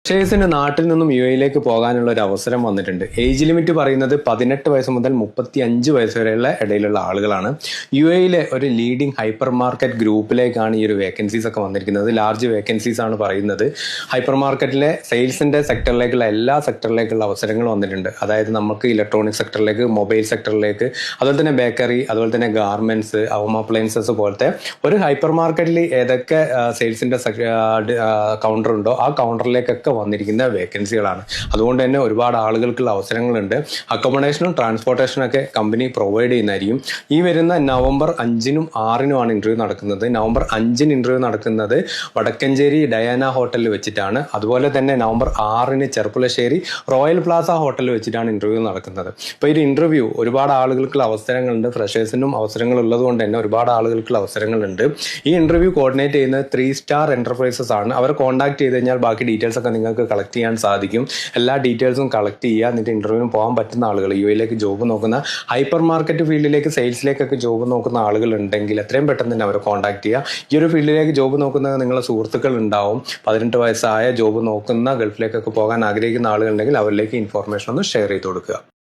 ഫ്രഷേഴ്സിന് നാട്ടിൽ നിന്നും യുഎയിലേക്ക് പോകാനുള്ള ഒരു അവസരം വന്നിട്ടുണ്ട്. ഏജ് ലിമിറ്റ് പറയുന്നത് 18 വയസ്സ് മുതൽ 35 വയസ്സ് വരെയുള്ള ഇടയിലുള്ള ആളുകളാണ്. യുഎയിലെ ഒരു ലീഡിംഗ് ഹൈപ്പർ മാർക്കറ്റ് ഗ്രൂപ്പിലേക്കാണ് ഈ ഒരു വേക്കൻസീസ് ഒക്കെ വന്നിരിക്കുന്നത്. ലാർജ് വേക്കൻസീസ് ആണ് പറയുന്നത്. ഹൈപ്പർ മാർക്കറ്റിലെ സെയിൽസിന്റെ സെക്ടറിലേക്കുള്ള എല്ലാ സെക്ടറിലേക്കുള്ള അവസരങ്ങൾ വന്നിട്ടുണ്ട്. അതായത് നമുക്ക് ഇലക്ട്രോണിക് സെക്ടറിലേക്ക്, മൊബൈൽ സെക്ടറിലേക്ക്, അതുപോലെ തന്നെ ബേക്കറി, അതുപോലെ തന്നെ ഗാർമെന്റ്സ്, ഹോം അപ്ലയൻസസ് പോലത്തെ ഒരു ഹൈപ്പർ മാർക്കറ്റിൽ ഏതൊക്കെ സെയിൽസിന്റെ കൗണ്ടർ ഉണ്ടോ ആ കൗണ്ടറിലേക്കൊക്കെ വന്നിരിക്കുന്ന വേക്കൻസികളാണ്. അതുകൊണ്ട് തന്നെ ഒരുപാട് ആളുകൾക്കുള്ള അവസരങ്ങളുണ്ട്. അക്കോമഡേഷനും ട്രാൻസ്പോർട്ടേഷനും ഒക്കെ കമ്പനി പ്രൊവൈഡ് ചെയ്യുന്നതായിരിക്കും. ഈ വരുന്ന നവംബർ 5-നും 6-നുമാണ് ഇന്റർവ്യൂ നടക്കുന്നത്. നവംബർ 5-ന് ഇന്റർവ്യൂ നടക്കുന്നത് വടക്കഞ്ചേരി ഡയാന ഹോട്ടലിൽ വെച്ചിട്ടാണ്. അതുപോലെ തന്നെ നവംബർ 6-ന് ചെർപ്പുളശ്ശേരി റോയൽ പ്ലാസ ഹോട്ടലിൽ വെച്ചിട്ടാണ് ഇന്റർവ്യൂ നടക്കുന്നത്. ഇപ്പോൾ ഈ ഇന്റർവ്യൂ ഒരുപാട് ആളുകൾക്കുള്ള അവസരങ്ങളുണ്ട്. ഫ്രഷേഴ്സിനും അവസരങ്ങൾ ഉള്ളത് കൊണ്ട് തന്നെ ഒരുപാട് ആളുകൾക്കുള്ള അവസരങ്ങളുണ്ട്. ഈ ഇന്റർവ്യൂ കോർഡിനേറ്റ് ചെയ്യുന്നത് 3 സ്റ്റാർ എന്റർപ്രൈസസ് ആണ്. അവരെ കോൺടാക്ട് ചെയ്ത് കഴിഞ്ഞാൽ ബാക്കി ഡീറ്റെയിൽസ് ഒക്കെ നിങ്ങൾക്ക് കളക്ട് ചെയ്യാൻ സാധിക്കും. എല്ലാ ഡീറ്റെയിൽസും കളക്ട് ചെയ്യുക. എന്നിട്ട് ഇന്റർവ്യൂവിന് പോകാൻ പറ്റുന്ന ആളുകൾ, യുഎയിലേക്ക് ജോബ് നോക്കുന്ന, ഹൈപ്പർ മാർക്കറ്റ് ഫീൽഡിലേക്ക്, സെയിൽസിലേക്കൊക്കെ ജോബ് നോക്കുന്ന ആളുകൾ ഉണ്ടെങ്കിൽ എത്രയും പെട്ടെന്ന് തന്നെ അവരെ കോൺടാക്ട് ചെയ്യുക. ഈ ഒരു ഫീൽഡിലേക്ക് ജോബ് നോക്കുന്ന നിങ്ങളുടെ സുഹൃത്തുക്കൾ ഉണ്ടാവും. 18 വയസ്സായ ജോബ് നോക്കുന്ന, ഗൾഫിലേക്കൊക്കെ പോകാൻ ആഗ്രഹിക്കുന്ന ആളുകളുണ്ടെങ്കിൽ അവരിലേക്ക് ഇൻഫോർമേഷൻ ഒന്ന് ഷെയർ ചെയ്ത് കൊടുക്കുക.